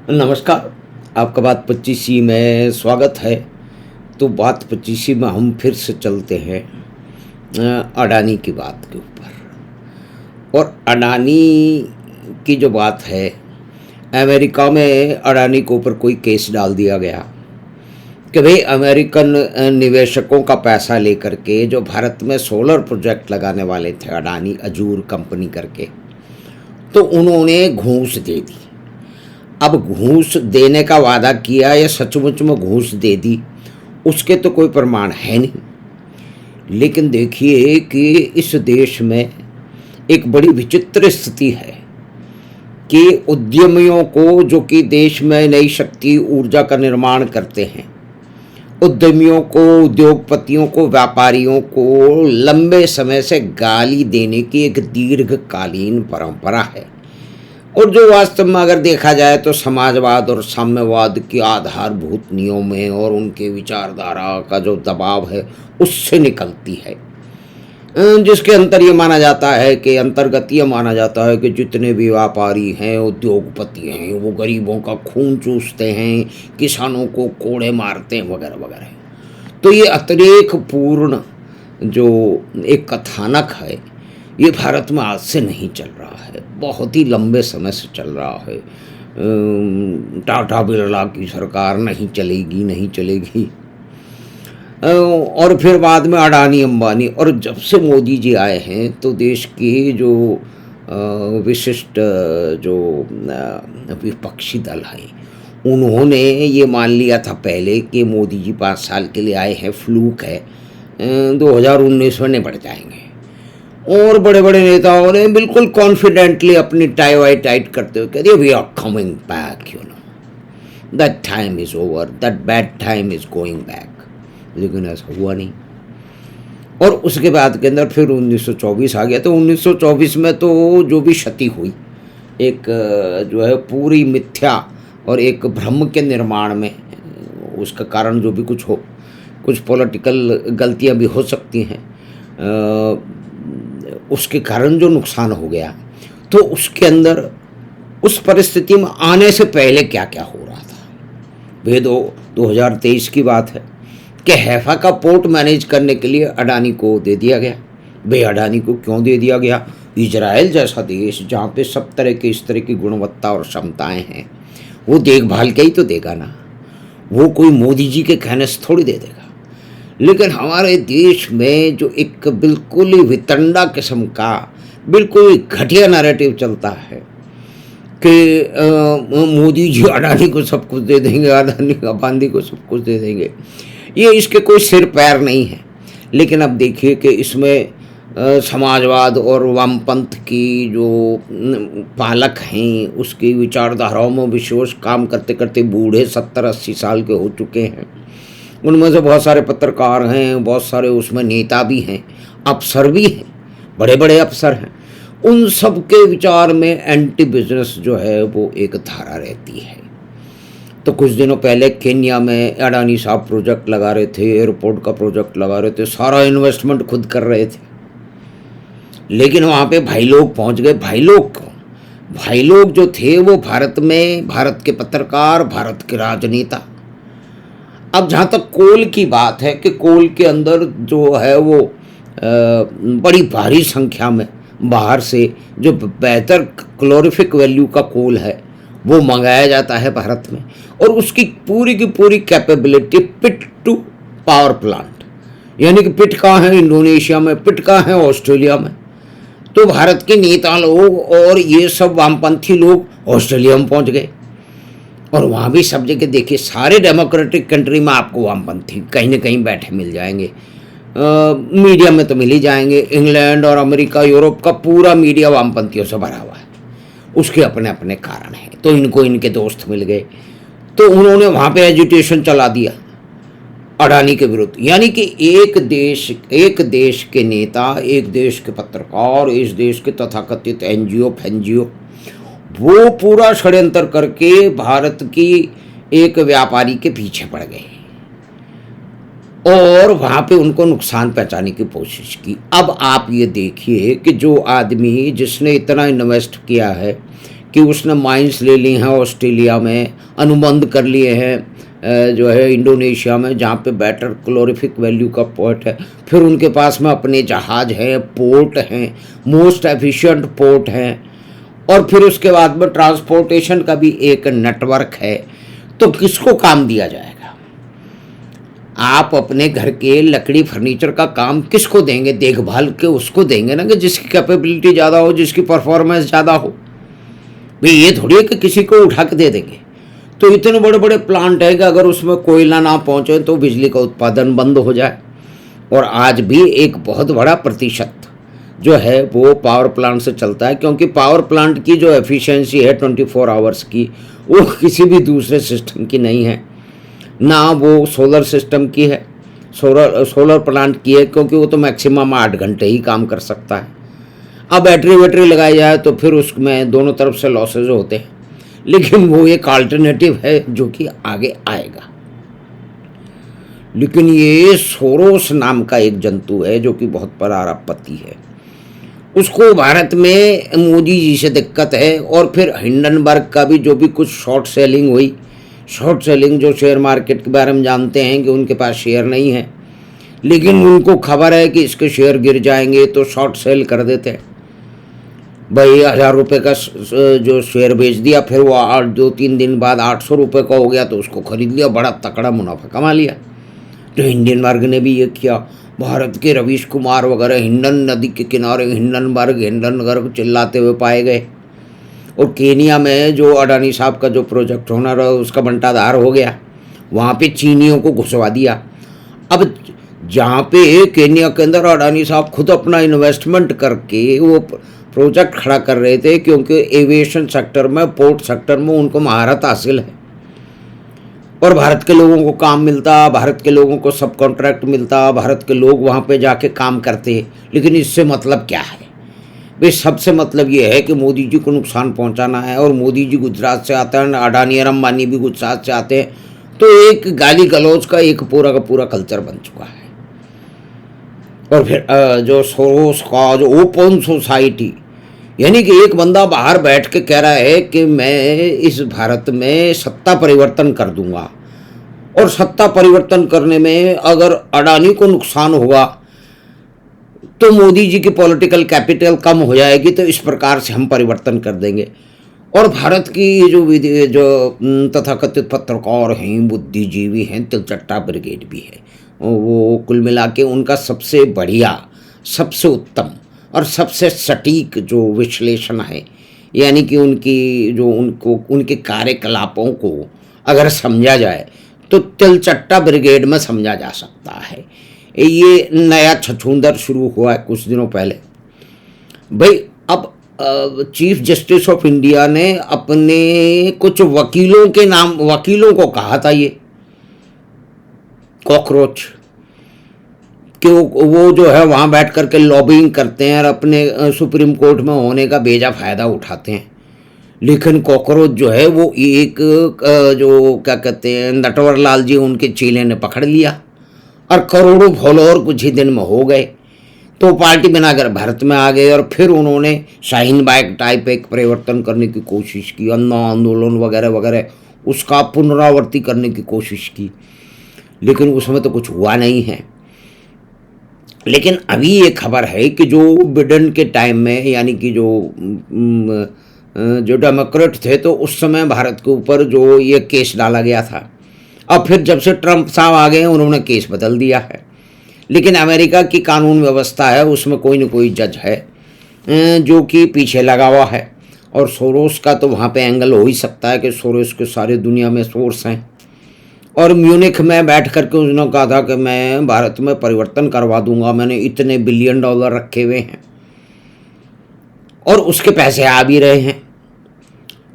नमस्कार। आपका बात 25 में स्वागत है। तो बात 25 में हम फिर से चलते हैं अडानी की बात के ऊपर। और अडानी की जो बात है, अमेरिका में अडानी के ऊपर कोई केस डाल दिया गया कि भाई अमेरिकन निवेशकों का पैसा लेकर के जो भारत में सोलर प्रोजेक्ट लगाने वाले थे अडानी अजूर कंपनी करके, तो उन्होंने घूस दे दी। अब घूस देने का वादा किया या सचमुच में घूस दे दी, उसके तो कोई प्रमाण है नहीं। लेकिन देखिए कि इस देश में एक बड़ी विचित्र स्थिति है कि उद्यमियों को, जो कि देश में नई शक्ति ऊर्जा का निर्माण करते हैं, उद्यमियों को, उद्योगपतियों को, व्यापारियों को लंबे समय से गाली देने की एक दीर्घकालीन परंपरा है। और जो वास्तव में अगर देखा जाए तो समाजवाद और साम्यवाद की आधारभूत नियमों और उनके विचारधारा का जो दबाव है उससे निकलती है, जिसके अंतर ये माना जाता है कि अंतर्गत ये माना जाता है कि जितने भी व्यापारी हैं, उद्योगपति हैं, वो गरीबों का खून चूसते हैं, किसानों को कोड़े मारते हैं वगैरह वगैरह। तो ये अतिरेक पूर्ण जो एक कथानक है, ये भारत में आज से नहीं चल रहा है, बहुत ही लंबे समय से चल रहा है। टाटा बिरला की सरकार नहीं चलेगी, नहीं चलेगी। और फिर बाद में अडानी अंबानी, और जब से मोदी जी आए हैं तो देश की जो विशिष्ट जो विपक्षी दल हैं, उन्होंने ये मान लिया था पहले कि मोदी जी 5 साल के लिए आए हैं, फ्लूक है, 2019 में निपट जाएंगे। और बड़े बड़े नेताओं ने बिल्कुल कॉन्फिडेंटली अपनी टाई वाई टाइट करते हुए कह दिया, we are coming back, you know, that time is over, that bad time is going back. लेकिन ऐसा हुआ नहीं। और उसके बाद के अंदर फिर 1924 आ गया। तो 1924 में तो जो भी क्षति हुई, एक जो है पूरी मिथ्या और एक भ्रम के निर्माण में, उसका कारण जो भी कुछ हो, कुछ पॉलिटिकल गलतियां भी हो सकती हैं, उसके कारण जो नुकसान हो गया, तो उसके अंदर उस परिस्थिति में आने से पहले क्या क्या हो रहा था। वे 2023 की बात है कि हैफा का पोर्ट मैनेज करने के लिए अडानी को दे दिया गया। भाई अडानी को क्यों दे दिया गया? इजराइल जैसा देश जहाँ पे सब तरह के इस तरह की गुणवत्ता और क्षमताएं हैं, वो देखभाल के ही तो देगा ना, वो कोई मोदी जी के कहने से थोड़ी दे देगा। लेकिन हमारे देश में जो एक बिल्कुल ही वितंडा किस्म का, बिल्कुल ही घटिया नैरेटिव चलता है कि मोदी जी अडानी को सब कुछ दे देंगे, अडानी अंबानी को सब कुछ दे देंगे, ये इसके कोई सिर पैर नहीं है। लेकिन अब देखिए कि इसमें समाजवाद और वामपंथ की जो पालक हैं, उसकी विचारधाराओं में विशेष काम करते करते बूढ़े 70-80 साल के हो चुके हैं। उनमें से बहुत सारे पत्रकार हैं, बहुत सारे उसमें नेता भी हैं, अफसर भी हैं, बड़े बड़े अफसर हैं। उन सब के विचार में एंटी बिजनेस जो है वो एक धारा रहती है। तो कुछ दिनों पहले केन्या में अडानी साहब प्रोजेक्ट लगा रहे थे, एयरपोर्ट का प्रोजेक्ट लगा रहे थे, सारा इन्वेस्टमेंट खुद कर रहे थे। लेकिन वहाँ पे भाई लोग पहुँच गए। भाई लोग क्यों? भाई लोग जो थे वो भारत में, भारत के पत्रकार, भारत के राजनेता। अब जहाँ तक कोल की बात है कि कोल के अंदर जो है वो बड़ी भारी संख्या में बाहर से जो बेहतर क्लोरिफिक वैल्यू का कोल है वो मंगाया जाता है भारत में, और उसकी पूरी की पूरी capability pit to power plant, यानी कि पिट कहाँ है? इंडोनेशिया में। पिट कहाँ है? ऑस्ट्रेलिया में। तो भारत के नेता लोग और ये सब वामपंथी लोग ऑस्ट्रेलिया में पहुँच गए, और वहाँ भी सब जगह देखिए, सारे डेमोक्रेटिक कंट्री में आपको वामपंथी कहीं ना कहीं बैठे मिल जाएंगे। मीडिया में तो मिल ही जाएंगे। इंग्लैंड और अमेरिका, यूरोप का पूरा मीडिया वामपंथियों से भरा हुआ है। उसके अपने अपने कारण हैं। तो इनको इनके दोस्त मिल गए, तो उन्होंने वहाँ पे एजुटेशन चला दिया अडानी के विरुद्ध। यानी कि एक देश के नेता, एक देश के पत्रकार, इस देश के तथाकथित एनजीओ फैनजीओ, वो पूरा षड्यंत्र करके भारत की एक व्यापारी के पीछे पड़ गए और वहाँ पे उनको नुकसान पहुँचाने की कोशिश की। अब आप ये देखिए कि जो आदमी जिसने इतना इन्वेस्ट किया है कि उसने माइंस ले ली हैं ऑस्ट्रेलिया में, अनुबंध कर लिए हैं जो है इंडोनेशिया में, जहाँ पे बेटर क्लोरिफिक वैल्यू का पोर्ट है। फिर उनके पास में अपने जहाज हैं, पोर्ट हैं, मोस्ट एफिशिएंट पोर्ट हैं, और फिर उसके बाद में ट्रांसपोर्टेशन का भी एक नेटवर्क है। तो किसको काम दिया जाएगा? आप अपने घर के लकड़ी फर्नीचर का काम किसको देंगे? देखभाल के उसको देंगे ना, कि जिसकी कैपेबिलिटी ज़्यादा हो, जिसकी परफॉर्मेंस ज़्यादा हो। भाई ये थोड़ी है कि किसी को उठा के दे देंगे। तो इतने बड़े बड़े प्लांट है कि अगर उसमें कोयला ना पहुँचे तो बिजली का उत्पादन बंद हो जाए। और आज भी एक बहुत बड़ा प्रतिशत जो है वो पावर प्लांट से चलता है, क्योंकि पावर प्लांट की जो एफिशिएंसी है 24 आवर्स की, वो किसी भी दूसरे सिस्टम की नहीं है। ना वो सोलर सिस्टम की है, सोलर प्लांट की है, क्योंकि वो तो मैक्सिमम 8 घंटे ही काम कर सकता है। अब बैटरी वैटरी लगाई जाए तो फिर उसमें दोनों तरफ से लॉसेज होते हैं, लेकिन वो एक अल्टरनेटिव है जो कि आगे आएगा। लेकिन ये सोरोस नाम का एक जंतु है जो कि बहुत बड़ा अरबपति है, उसको भारत में मोदी जी से दिक्कत है। और फिर हिंडनबर्ग का भी जो भी कुछ शॉर्ट सेलिंग हुई, शॉर्ट सेलिंग जो शेयर मार्केट के बारे में जानते हैं कि उनके पास शेयर नहीं है, लेकिन उनको खबर है कि इसके शेयर गिर जाएंगे तो शॉर्ट सेल कर देते हैं। भाई 1000 रुपये का जो शेयर बेच दिया, फिर वो 2-3 दिन बाद 800 रुपये का हो गया तो उसको खरीद लिया, बड़ा तकड़ा मुनाफा कमा लिया। तो हिंडनबर्ग ने भी ये किया। भारत के रवीश कुमार वगैरह हिंडन नदी के किनारे हिंडनबर्ग चिल्लाते हुए पाए गए। और केनिया में जो अडानी साहब का जो प्रोजेक्ट होना रहा उसका बंटाधार हो गया, वहाँ पे चीनियों को घुसवा दिया। अब जहाँ पे केनिया के अंदर अडानी साहब खुद अपना इन्वेस्टमेंट करके वो प्रोजेक्ट खड़ा कर रहे थे, क्योंकि एविएशन सेक्टर में, पोर्ट सेक्टर में उनको महारत हासिल है और भारत के लोगों को काम मिलता, भारत के लोगों को सब कॉन्ट्रैक्ट मिलता, भारत के लोग वहाँ पे जाके काम करते। लेकिन इससे मतलब क्या है? भाई सबसे मतलब ये है कि मोदी जी को नुकसान पहुँचाना है, और मोदी जी गुजरात से आते हैं, अडानी और अंबानी भी गुजरात से आते हैं, तो एक गाली गलौज का एक पूरा का पूरा कल्चर बन चुका है। और फिर जो सोरोस का जो ओपन सोसाइटी, यानी कि एक बंदा बाहर बैठ के कह रहा है कि मैं इस भारत में सत्ता परिवर्तन कर दूंगा, और सत्ता परिवर्तन करने में अगर अडानी को नुकसान होगा तो मोदी जी की पॉलिटिकल कैपिटल कम हो जाएगी, तो इस प्रकार से हम परिवर्तन कर देंगे। और भारत की जो तथाकथित पत्रकार हैं, बुद्धिजीवी हैं, तिलचट्टा ब्रिगेड भी है, वो कुल मिला के उनका सबसे बढ़िया, सबसे उत्तम और सबसे सटीक जो विश्लेषण है, यानी कि उनकी जो उनके कार्यकलापों को अगर समझा जाए तो तिलचट्टा ब्रिगेड में समझा जा सकता है। ये नया छछूंदर शुरू हुआ है कुछ दिनों पहले। भाई अब चीफ जस्टिस ऑफ इंडिया ने अपने कुछ वकीलों को कहा था ये कॉकरोच, कि वो जो है वहाँ बैठ कर के लॉबिंग करते हैं और अपने सुप्रीम कोर्ट में होने का बेजा फ़ायदा उठाते हैं। लेकिन कॉकरोच जो है वो एक जो क्या कहते हैं नटवर लाल जी, उनके चेले ने पकड़ लिया और करोड़ों फॉलोअर कुछ ही दिन में हो गए। तो पार्टी बनाकर भारत में आ गए और फिर उन्होंने शाहीन बाग टाइप एक परिवर्तन करने की कोशिश की, अन्ना आंदोलन वगैरह वगैरह उसका पुनरावृत्ति करने की कोशिश की, लेकिन उसमें तो कुछ हुआ नहीं है। लेकिन अभी ये खबर है कि जो बिडेन के टाइम में, यानी कि जो डेमोक्रेट थे, तो उस समय भारत के ऊपर जो ये केस डाला गया था। अब फिर जब से ट्रंप साहब आ गए उन्होंने केस बदल दिया है। लेकिन अमेरिका की कानून व्यवस्था है, उसमें कोई न कोई जज है जो कि पीछे लगा हुआ है। और सोरोस का तो वहाँ पे एंगल हो ही सकता है कि सोरोस के सारे दुनिया में सोर्स हैं। और म्यूनिख में बैठ करके उसने कहा था कि मैं भारत में परिवर्तन करवा दूंगा, मैंने इतने बिलियन डॉलर रखे हुए हैं, और उसके पैसे आ भी रहे हैं।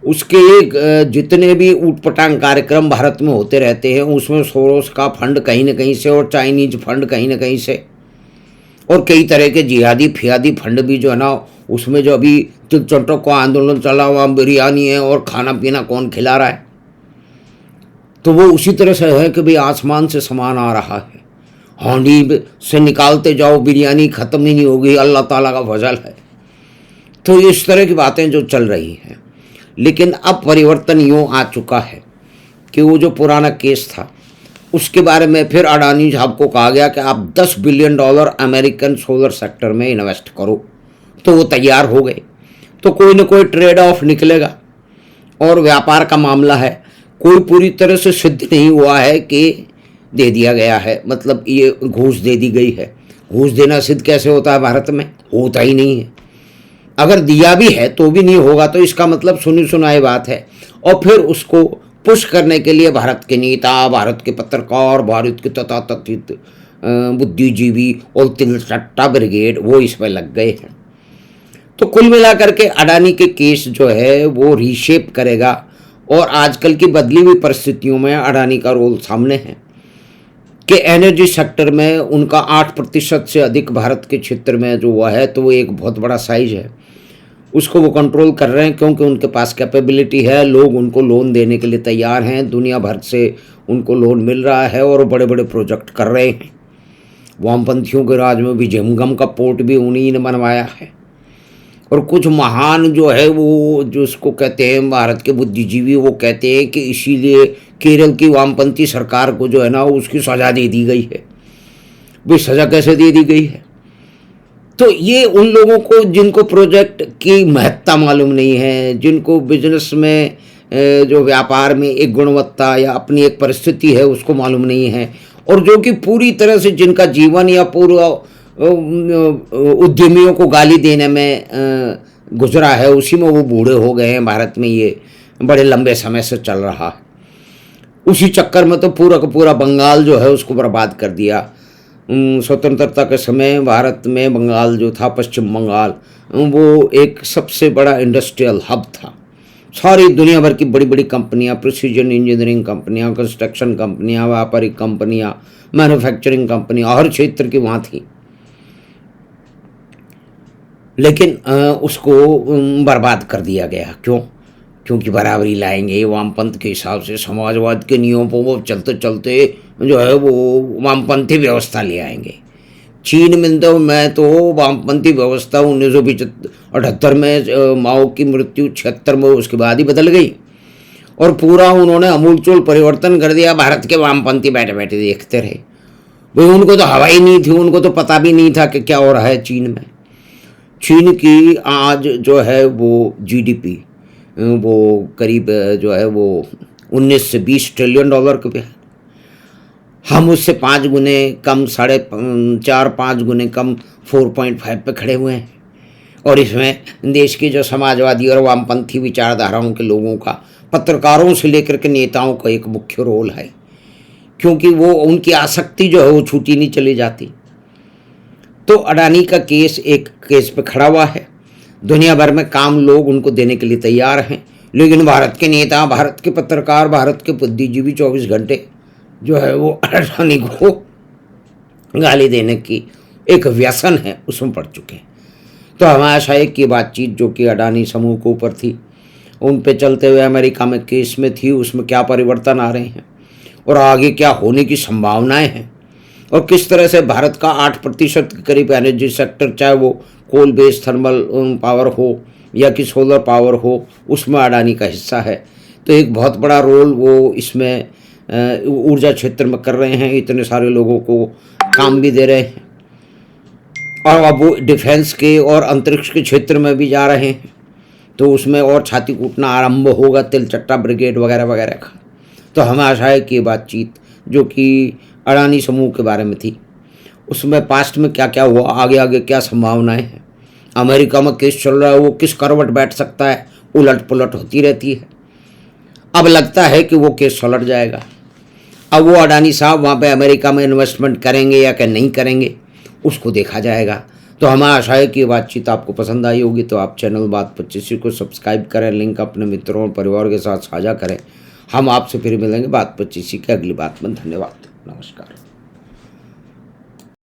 उसके जितने भी ऊटपटांग कार्यक्रम भारत में होते रहते हैं उसमें सोरोस का फंड कहीं न कहीं से, और चाइनीज फंड कहीं न कहीं से, और कई तरह के जिहादी फियादी फंड भी जो है ना, उसमें जो अभी तिलचट्टों को आंदोलन चला हुआ, बिरयानी है और खाना पीना कौन खिला रहा है, तो वो उसी तरह से है कि भाई आसमान से सामान आ रहा है, हांडी से निकालते जाओ, बिरयानी ख़त्म ही नहीं होगी, अल्लाह ताला का फजल है। तो इस तरह की बातें जो चल रही हैं। लेकिन अब परिवर्तन यूँ आ चुका है कि वो जो पुराना केस था उसके बारे में फिर अडानी साहब को कहा गया कि आप $10 बिलियन अमेरिकन सोलर सेक्टर में इन्वेस्ट करो, तो वो तैयार हो गए। तो कोई ना कोई ट्रेड ऑफ निकलेगा और व्यापार का मामला है, कोई पूरी तरह से सिद्ध नहीं हुआ है कि दे दिया गया है, मतलब ये घूस दे दी गई है। घूस देना सिद्ध कैसे होता है भारत में? होता ही नहीं है। अगर दिया भी है तो भी नहीं होगा, तो इसका मतलब सुनी सुनाई बात है। और फिर उसको पुश करने के लिए भारत के नेता, भारत के पत्रकार, भारत के तथाकथित बुद्धिजीवी और तिलचट्टा ब्रिगेड वो इसमें लग गए हैं। तो कुल मिलाकर के अडानी के केस जो है वो रीशेप करेगा और आजकल की बदली हुई परिस्थितियों में अडानी का रोल सामने है कि एनर्जी सेक्टर में उनका 8% से अधिक भारत के क्षेत्र में जो हुआ है, तो वो एक बहुत बड़ा साइज है। उसको वो कंट्रोल कर रहे हैं क्योंकि उनके पास कैपेबिलिटी है, लोग उनको लोन देने के लिए तैयार हैं, दुनिया भर से उनको लोन मिल रहा है और बड़े बड़े प्रोजेक्ट कर रहे हैं। वामपंथियों के राज में भी झिमगम का पोर्ट भी उन्हीं ने बनवाया है। और कुछ महान जो है वो जो उसको कहते हैं भारत के बुद्धिजीवी, वो कहते हैं कि इसीलिए केरल की वामपंथी सरकार को जो है ना उसकी सज़ा दे दी गई है। भाई सज़ा कैसे दे दी गई है? तो ये उन लोगों को जिनको प्रोजेक्ट की महत्ता मालूम नहीं है, जिनको बिजनेस में जो व्यापार में एक गुणवत्ता या अपनी एक परिस्थिति है उसको मालूम नहीं है, और जो कि पूरी तरह से जिनका जीवन या पूरा उद्यमियों को गाली देने में गुजरा है, उसी में वो बूढ़े हो गए हैं। भारत में ये बड़े लंबे समय से चल रहा है। उसी चक्कर में तो पूरा का पूरा बंगाल जो है उसको बर्बाद कर दिया। स्वतंत्रता के समय भारत में बंगाल जो था, पश्चिम बंगाल, वो एक सबसे बड़ा इंडस्ट्रियल हब था। सारी दुनिया भर की बड़ी बड़ी कंपनियां, प्रिसीजन इंजीनियरिंग कंपनियां, कंस्ट्रक्शन कंपनियां, व्यापारिक कंपनियां, मैन्युफैक्चरिंग कंपनियां हर क्षेत्र की वहाँ थी। लेकिन उसको बर्बाद कर दिया गया। क्यों? क्योंकि बराबरी लाएंगे वामपंथ के हिसाब से, समाजवाद के नियमों पर वो चलते चलते जो है वो वामपंथी व्यवस्था ले आएंगे। चीन में तो वामपंथी व्यवस्था 1978 में माओ की मृत्यु 76 में उसके बाद ही बदल गई, और पूरा उन्होंने अमूलचूल परिवर्तन कर दिया। भारत के वामपंथी बैठे बैठे देखते रहे। भाई उनको तो हवा ही नहीं थी, उनको तो पता भी नहीं था कि क्या हो रहा है चीन में। चीन की आज जो है वो जीडीपी वो करीब जो है वो 19 से 20 ट्रिलियन डॉलर के पे। हम उससे 5 गुने कम, 4-5 गुने कम 4.5 पे खड़े हुए हैं। और इसमें देश के जो समाजवादी और वामपंथी विचारधाराओं के लोगों का, पत्रकारों से लेकर के नेताओं का एक मुख्य रोल है, क्योंकि वो उनकी आसक्ति जो है वो छूटी नहीं चली जाती। तो अडानी का केस एक केस पे खड़ा हुआ है। दुनिया भर में काम लोग उनको देने के लिए तैयार हैं, लेकिन भारत के नेता, भारत के पत्रकार, भारत के बुद्धिजीवी 24 घंटे जो है वो अडानी को गाली देने की एक व्यसन है उसमें पड़ चुके हैं। तो हमारा शायद की बातचीत जो कि अडानी समूह के ऊपर थी, उन पे चलते हुए अमेरिका में केस में थी, उसमें क्या परिवर्तन आ रहे हैं और आगे क्या होने की संभावनाएं हैं, और किस तरह से भारत का 8% के करीब एनर्जी सेक्टर, चाहे वो कोल बेस्ड थर्मल पावर हो या कि सोलर पावर हो, उसमें अडानी का हिस्सा है। तो एक बहुत बड़ा रोल वो इसमें ऊर्जा क्षेत्र में कर रहे हैं, इतने सारे लोगों को काम भी दे रहे हैं, और अब वो डिफेंस के और अंतरिक्ष के क्षेत्र में भी जा रहे हैं। तो उसमें और छाती कूटना आरंभ होगा तिलचट्टा ब्रिगेड वगैरह वगैरह का। तो हमें आशा है कि ये बातचीत जो कि अडानी समूह के बारे में थी, उसमें पास्ट में क्या क्या हुआ, आगे आगे क्या संभावनाएं हैं, अमेरिका में केस चल रहा है वो किस करवट बैठ सकता है, उलट पुलट होती रहती है। अब लगता है कि वो केस सुलट जाएगा। अब वो अडानी साहब वहाँ पे अमेरिका में इन्वेस्टमेंट करेंगे या क्या नहीं करेंगे, उसको देखा जाएगा। तो हमें आशा है कि ये बातचीत आपको पसंद आई होगी। तो आप चैनल बात 25 को सब्सक्राइब करें, लिंक अपने मित्रों और परिवार के साथ साझा करें। हम आपसे फिर मिलेंगे बात 25 के अगली बात में। धन्यवाद, नमस्कार।